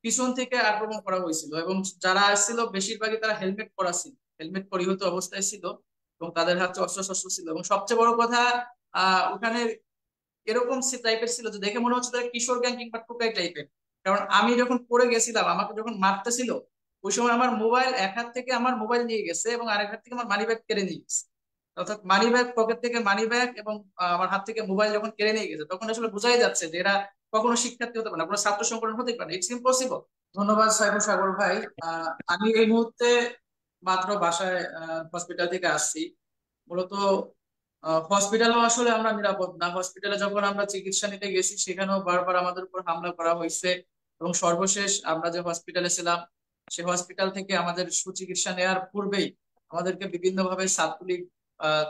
পিছন থেকে আক্রমণ করা হয়েছিল এবং যারা আসছিল বেশিরভাগই তারা হেলমেট পরা ছিল, হেলমেট পরিহিত অবস্থায় ছিল এবং তাদের হাতে অস্ত্র শস্ত্র ছিল। এবং সবচেয়ে বড় কথা, ওখানে এরকম টাইপের ছিল যে দেখে মনে হচ্ছে তারা কিশোর গ্যাং কিংবা টোকাই টাইপের। কারণ আমি যখন পড়ে গেছিলাম, আমাকে যখন মারতেছিল, ওই সময় আমার মোবাইল এক হাত থেকে আমার মোবাইল নিয়ে গেছে এবং আরেক হাত থেকে আমার মানি ব্যাগ কেড়ে নিয়ে গেছে। অর্থাৎ মানি ব্যাগ, পকেট থেকে মানি ব্যাগ এবং আমার হাত থেকে মোবাইল যখন কেড়ে নিয়ে গেছে, তখন আসলে বোঝাই যাচ্ছে যে এরা কখনো শিক্ষার্থী হতে পারে না, কোনো ছাত্র সংগঠন হতে পারে না, ইটস ইম্পসিবল। ধন্যবাদ সাইফুল সাগর ভাই। আমি এই মুহূর্তে মাত্র বাসায় হসপিটাল থেকে আসছি। মূলত হসপিটালও আসলে আমরা নিরাপদ না। হসপিটালে যখন আমরা চিকিৎসা নিতে গেছি, সেখানেও বারবার আমাদের উপর হামলা করা হয়েছে। এবং সর্বশেষ আমরা যে হসপিটালে ছিলাম, সে হসপিটাল থেকে আমাদের সুচিকিৎসা নেওয়ার পূর্বেই আমাদেরকে বিভিন্ন ভাবে ছাত্রলীগ,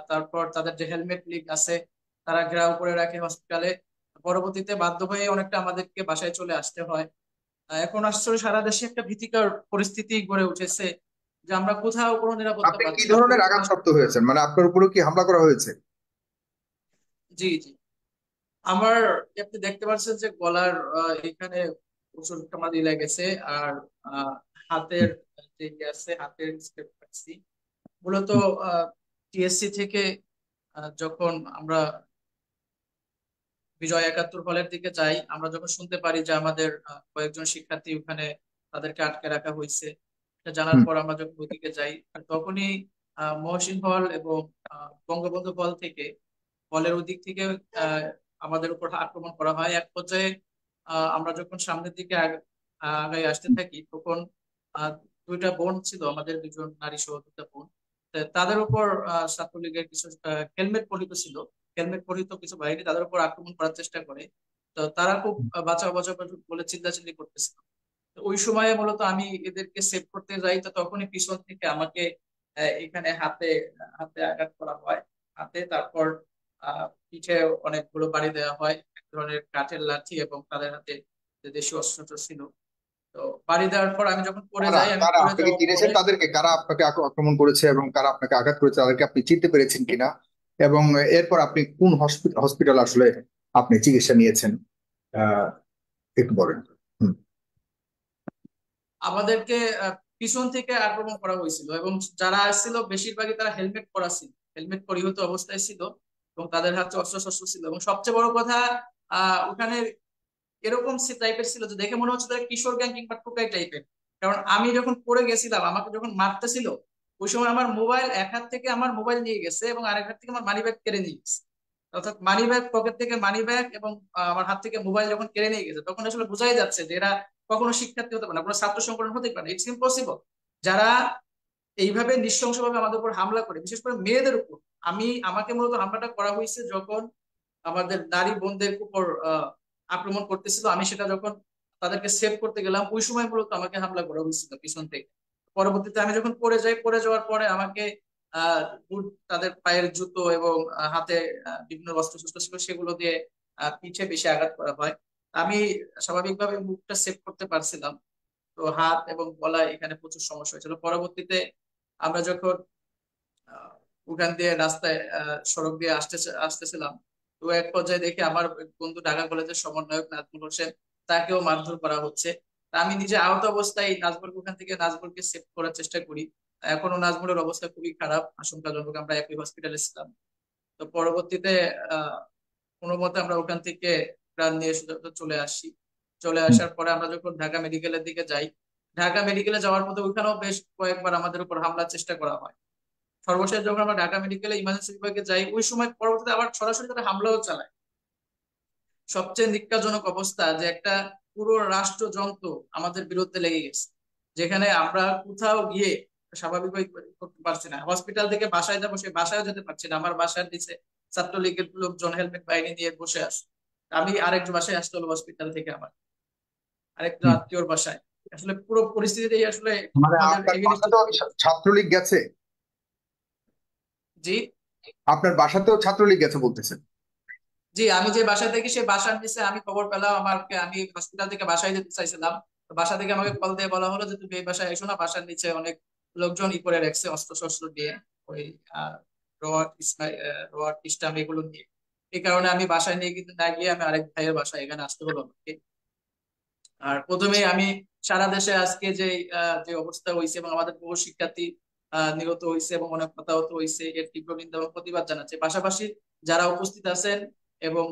তারপর তাদের যে হেলমেট লীগ আছে, তারা ঘেরাও করে রাখে হসপিটালে। পরবর্তীতে বাধ্য হয়ে অনেকটা আমাদেরকে বাসায় চলে আসতে হয়। এখন আসলে সারা দেশে একটা ভীতিকর পরিস্থিতি গড়ে উঠেছে যে আমরা কোথাও কোনো নিরাপত্তা আপনি কি পাচ্ছি না। ধরনের প্রতিটা আঘাতপ্রাপ্ত হয়েছেন, মানে আপনার উপরে কি হামলা করা হয়েছে? জি, জি। আমার, আপনি দেখতে পাচ্ছেন যে গলার এখানে প্রচুর কামারি লেগেছে। আর আহ, হাতের যে ইয়ে আছে, হাতের স্টেপ পাচ্ছি মূলত টিএসসি থেকে। যখন আমরা বিজয় একাত্তর হলের দিকে যাই, আমরা যখন শুনতে পারি যে আমাদের কয়েকজন শিক্ষার্থী ওখানে, তাদেরকে আটকে রাখা হয়েছে, এটা জানার হুম। পর আমরা যখন ওইদিকে যাই, আর তখনই মহসিন হল এবং বঙ্গবন্ধু হল থেকে, হলের ওই দিক থেকে আহ, আমাদের উপর আক্রমণ করা হয়। এক পর্যায়ে আমরা যখন সামনের দিকে আগায় আসতে থাকি, তখন আহ, দুইটা বোন ছিল আমাদের, দুজন নারী সহ দুটা বোন। তো তাদের উপর ছাত্রলীগের কিছু হেলমেট পরিহিত ছিল, হেলমেট পরিহিত কিছু বাহিনী তাদের উপর আক্রমণ করার চেষ্টা করে। তো তারা খুব বাঁচাও বাঁচাও বলে চিল্লাচিল্লি করতেছিল। তো ওই সময়ে মূলত আমি এদেরকে সেভ করতে যাই, তো তখনই পিছন থেকে আমাকে এখানে হাতে হাতে আঘাত করা হয়, হাতে। তারপর পিঠে অনেকগুলো বাড়ি দেওয়া হয়, এক ধরনের কাঠের লাঠি এবং তাদের হাতে যে দেশীয় অস্ত্র ছিল। তো বাড়ি দেওয়ার পর আমি যখন পড়ে কারা যাই, আমি কারা পড়ে আপনি কি যাওয়ার চিনেছেন পরে তাদেরকে, কারা আপনাকে আক্রমণ করেছে এবং কারা আপনাকে আঘাত করেছে, তাদেরকে আপনি চিনতে পেরেছেন কিনা? এবং এরপর আপনি কোন হসপিটাল আসলে আপনি চিকিৎসা নিয়েছেন, আহ একটু বলেন। হুম। আমাদেরকে পিছন থেকে আক্রমণ করা হয়েছিল এবং যারা আসছিল বেশিরভাগই তারা হেলমেট পরা ছিল, হেলমেট পরিহিত অবস্থায় ছিল এবং তাদের হাতে অস্ত্র শস্ত্র ছিল। এবং সবচেয়ে বড় কথা, ওখানে এরকম টাইপের ছিল যে দেখে মনে হচ্ছে তারা কিশোর গ্যাং কিংবা টোকাই টাইপের। কারণ আমি যখন পড়ে গেছিলাম, আমাকে যখন মারতেছিল, ওই সময় আমার মোবাইল এক হাত থেকে আমার মোবাইল নিয়ে গেছে এবং আরেক হাত থেকে আমার মানি ব্যাগ কেড়ে নিয়ে গেছে। অর্থাৎ মানি ব্যাগ, পকেট থেকে মানি ব্যাগ এবং আমার হাত থেকে মোবাইল যখন কেড়ে নিয়ে গেছে, তখন আসলে বোঝাই যাচ্ছে যে এরা কখনো শিক্ষার্থী হতে পারে না, কোনো ছাত্র সংগঠন হতে পারে না, ইটস ইম্পসিবল। যারা এইভাবে নৃশংসভাবে আমাদের উপর হামলা করে, বিশেষ করে মেয়েদের উপর। আমাকে মূলত হামলাটা করা হয়েছে যখন আমাদের নারী বোনদের উপর আক্রমণ করতেছিল। আমি সেটা যখন তাদেরকে সেভ করতে গেলাম, ওই সময় মূলত আমাকে হামলা করা হয়েছিল পিছন থেকে। পরবর্তীতে আমি যখন পড়ে যাই, পড়ে যাওয়ার পরে আমাকে বুট, তাদের পায়ের জুতো এবং হাতে বিভিন্ন অস্ত্র শস্ত্র ছিল, সেগুলো দিয়ে পিঠে বেশি আঘাত করা হয়। আমি স্বাভাবিকভাবে মুখটা সেভ করতে পারছিলাম, তো হাত এবং গলায় এখানে প্রচুর সমস্যা হয়েছিল। পরবর্তীতে আমরা যখন আহ, ওখান দিয়ে রাস্তায় সড়ক দিয়ে আসতেছিলাম, তো এক পর্যায়ে দেখি আমার এক বন্ধু ঢাকা কলেজের সমন্বয়ক নাজমুল হোসেন, তাকেও মারধর করা হচ্ছে। তা আমি নিজে আহত অবস্থায় নাজমুলকে, ওখান থেকে নাজমুলকে সেভ করার চেষ্টা করি। এখনো নাজমুলের অবস্থা খুবই খারাপ, আশঙ্কাজনক। আমরা একই হসপিটালে ছিলাম। তো পরবর্তীতে আহ কোনো মতে আমরা ওখান থেকে প্রাণ নিয়ে সোজা চলে আসি। চলে হুম। আসার পরে আমরা যখন ঢাকা মেডিকেলের দিকে যাই, ঢাকা মেডিকেলে যাওয়ার মধ্যে ওইখানেও বেশ কয়েকবার আমাদের উপর হামলার চেষ্টা করা হয়। সর্বশেষ যখন আমরা ঢাকা মেডিকেলে ইমার্জেন্সি বিভাগে যাই, ওই সময় পরবর্তীতে আবার সরাসরি তারা হামলাও চালায়। সবচেয়ে নিক্কাজনক অবস্থা যে একটা পুরো রাষ্ট্রযন্ত্র আমাদের বিরুদ্ধে লেগে গেছে, যেখানে আমরা কোথাও গিয়ে স্বাভাবিকভাবে করতে পারছি না। হসপিটাল থেকে বাসায় যাবো, সে বাসায় যেতে পারছি না, আমার বাসার নিচে ছাত্রলীগের লোকজন হেলমেট বাহিনী নিয়ে বসে আছে। আমি আরেকজন বাসায় আসতে হলো হসপিটাল থেকে, আমার আরেকজন হুম। আত্মীয়র বাসায়। আসলে পুরো পরিস্থিতিতেই আসলে মানে আমাদের আপনার এগেইনস্টে। বাসাতেও ছাত্রলীগ গেছে? জি, আপনার বাসাতেও ছাত্রলীগ গেছে বলতেছেন? জি। আমি যে বাসায় থাকি, সে বাসার নিচে আমি খবর পেলাম, আমাকে, আমি হসপিটাল থেকে বাসায় যেতে চাইছিলাম, তো বাসা থেকে আমাকে কল দিয়ে বলা হলো যে তুমি এই বাসায় এসো না, বাসার নিচে অনেক লোকজন করে রাখছে অস্ত্র শস্ত্র দিয়ে, ওই রড, রড, স্টাম এগুলো নিয়ে। এই কারণে আমি বাসায় নিয়ে কিন্তু না গিয়ে আমি আরেক ভাইয়ের বাসায় এখানে আসতে হলো আমাকে। আর প্রথমে আমি সারা দেশে আজকে যে যে অবস্থা হয়েছে এবং আমাদের বহু শিক্ষার্থী নিহত হয়েছে এবং অনেক হতাহত হয়েছে, এর তীব্র নিন্দা এবং প্রতিবাদ জানাচ্ছে। পাশাপাশি যারা উপস্থিত আছেন এবং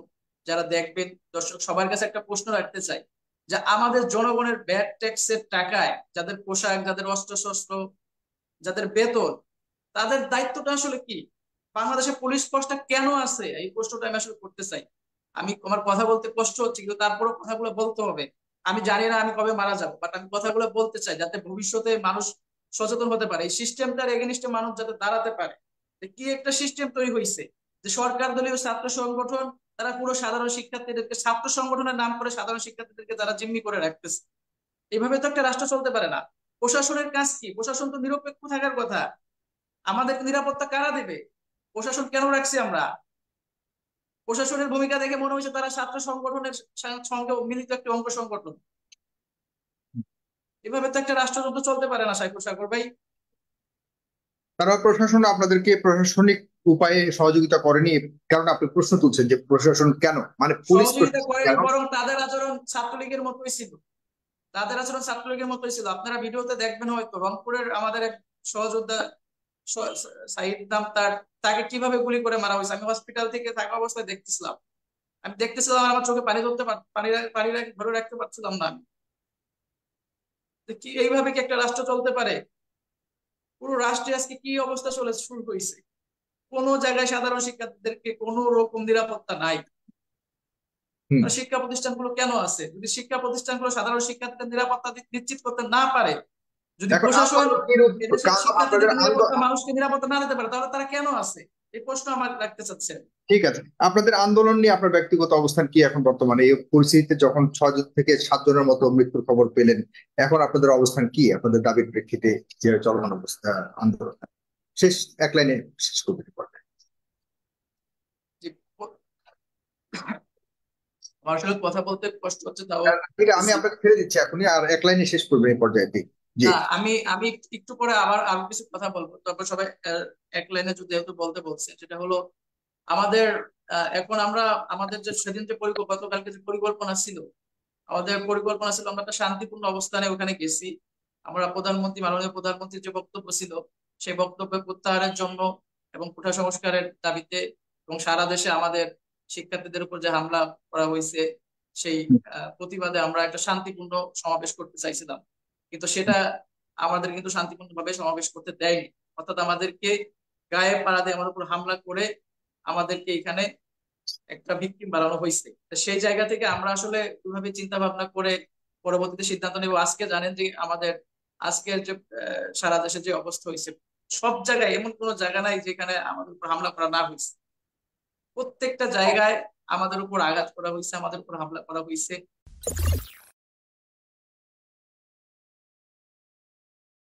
যারা দেখবেন, দর্শক সবার কাছে একটা প্রশ্ন রাখতে চাই, যে আমাদের জনগণের ভ্যাট ট্যাক্সের টাকায় যাদের পোশাক, যাদের অস্ত্র শস্ত্র, যাদের বেতন, তাদের দায়িত্বটা আসলে কি? বাংলাদেশের পুলিশ ফোর্সটা কেন আছে, এই প্রশ্নটা আমি আসলে করতে চাই। আমি আমার কথা বলতে কষ্ট হচ্ছে, কিন্তু তারপরেও কথাগুলো বলতে হবে। আমি জানি না আমি কবে মারা যাবো, বাট আমি কথাগুলো বলতে চাই যাতে ভবিষ্যতে মানুষ সচেতন হতে পারে, এই সিস্টেমটার এগেনিস্টে মানুষ যাতে দাঁড়াতে পারে। যে কি একটা সিস্টেম তৈরি হয়েছে, যে সরকার দলীয় ছাত্র সংগঠন তারা পুরো সাধারণ শিক্ষার্থীদেরকে, ছাত্র সংগঠনের নাম করে সাধারণ শিক্ষার্থীদেরকে তারা জিম্মি করে রাখতেছে। এইভাবে তো একটা রাষ্ট্র চলতে পারে না। প্রশাসনের কাজ কি? প্রশাসন তো নিরপেক্ষ থাকার কথা। আমাদের নিরাপত্তা কারা দেবে? প্রশাসন কেন রাখছি আমরা? প্রশাসনের ভূমিকা দেখে মনে হয়েছে তারা ছাত্র সংগঠনের সঙ্গে মিলিত একটি অঙ্গ সংগঠন। এভাবে তো একটা রাষ্ট্রযন্ত্র চলতে পারে না সাইফুল সাগর ভাই। তারা প্রশাসন আপনাদেরকে প্রশাসনিক উপায়ে সহযোগিতা করেনি, কারণ আপনি প্রশ্ন তুলছেন যে প্রশাসন কেন, মানে পুলিশ সহযোগিতা প্রশাসন করেনি, কেন। বরং তাদের আচরণ ছাত্রলীগের মতোই ছিল। তাদের আচরণ ছাত্রলীগের মতোই ছিল। আপনারা ভিডিওতে দেখবেন হয়তো রংপুরের আমাদের এক সহযোদ্ধা সাইদ নাম তার, তাকে কিভাবে গুলি করে মারা হয়েছে। আমি হসপিটাল থেকে থাকা অবস্থায় দেখতেছিলাম। আমি দেখতেছিলাম আর আমার চোখে পানি ধরতে ধরে রাখতে পারছিলাম না আমি। যে কি এইভাবে কি একটা রাষ্ট্র চলতে পারে? পুরো রাষ্ট্রে আজকে কি অবস্থা চলে শুরু হয়েছে। কোনো জায়গায় সাধারণ শিক্ষার্থীদেরকে কোনো রকম নিরাপত্তা নাই। হুম। আর শিক্ষা প্রতিষ্ঠানগুলো কেন আছে? যদি শিক্ষা প্রতিষ্ঠানগুলো সাধারণ শিক্ষার্থীদের নিরাপত্তা নিশ্চিত করতে না পারে, যদি এখন প্রশাসন আন্দোলন এদেশের আপনাদের শিক্ষার্থীদেরকে নিরাপত্তা, মানুষকে নিরাপত্তা না দিতে পারে, তাহলে তারা কেন আছে? এই প্রশ্ন আমার রাখতে চাচ্ছেন। ঠিক আছে, আপনাদের আন্দোলন নিয়ে আপনার ব্যক্তিগত অবস্থান কি এখন বর্তমানে এই পরিস্থিতিতে, যখন 6 জন থেকে 7 জনের মতো মৃত্যুর খবর পেলেন, এখন আপনাদের অবস্থান কি আপনাদের দাবির প্রেক্ষিতে, যে চলমান অবস্থা আন্দোলন? শেষ এক লাইনে শেষ করতে পারবেন? যে আমার আসলে কথা বলতে কষ্ট হচ্ছে, তাও ঠিক আছে, আমি বলতেছি। আপনাকে ছেড়ে দিচ্ছি এখনই, আর এক লাইনে শেষ করবেন এই পর্যায়ে। জি। না, আমি আমি একটু পরে আবার আরো কিছু কথা বলবো, তারপর সবাই এক লাইনে যদি যেহেতু বলতে বলছে, সেটা হলো আমাদের এখন আমরা আমাদের যে সেদিন যে গতকালকে যে পরিকল্পনা ছিল, আমাদের পরিকল্পনা ছিল আমরা একটা শান্তিপূর্ণ অবস্থানে ওখানে গেছি। আমরা মাননীয় প্রধানমন্ত্রীর যে বক্তব্য ছিল, সেই বক্তব্য প্রত্যাহারের জন্য এবং কোটা সংস্কারের দাবিতে, এবং সারা দেশে আমাদের শিক্ষার্থীদের উপর যে হামলা করা হয়েছে সেই প্রতিবাদে আমরা একটা শান্তিপূর্ণ সমাবেশ করতে চাইছিলাম। কিন্তু সেটা আমাদের কিন্তু শান্তিপূর্ণভাবে সমাবেশ করতে দেয়নি। অর্থাৎ আমাদেরকে গায়ে পাড়া দিয়ে আমাদের উপর হামলা করে আমাদেরকে এখানে একটা ভিকটিম বানানো হয়েছে। তো সেই জায়গা থেকে আমরা আসলে ওইভাবে চিন্তা ভাবনা করে পরবর্তীতে সিদ্ধান্ত নেব। আজকে জানেন যে আমাদের আজকের যে সারা দেশে যে অবস্থা হয়েছে, সব জায়গায় এমন কোনো জায়গা নাই যেখানে আমাদের উপর হামলা করা না হয়েছে। প্রত্যেকটা জায়গায় আমাদের উপর আঘাত করা হয়েছে, আমাদের উপর হামলা করা হয়েছে।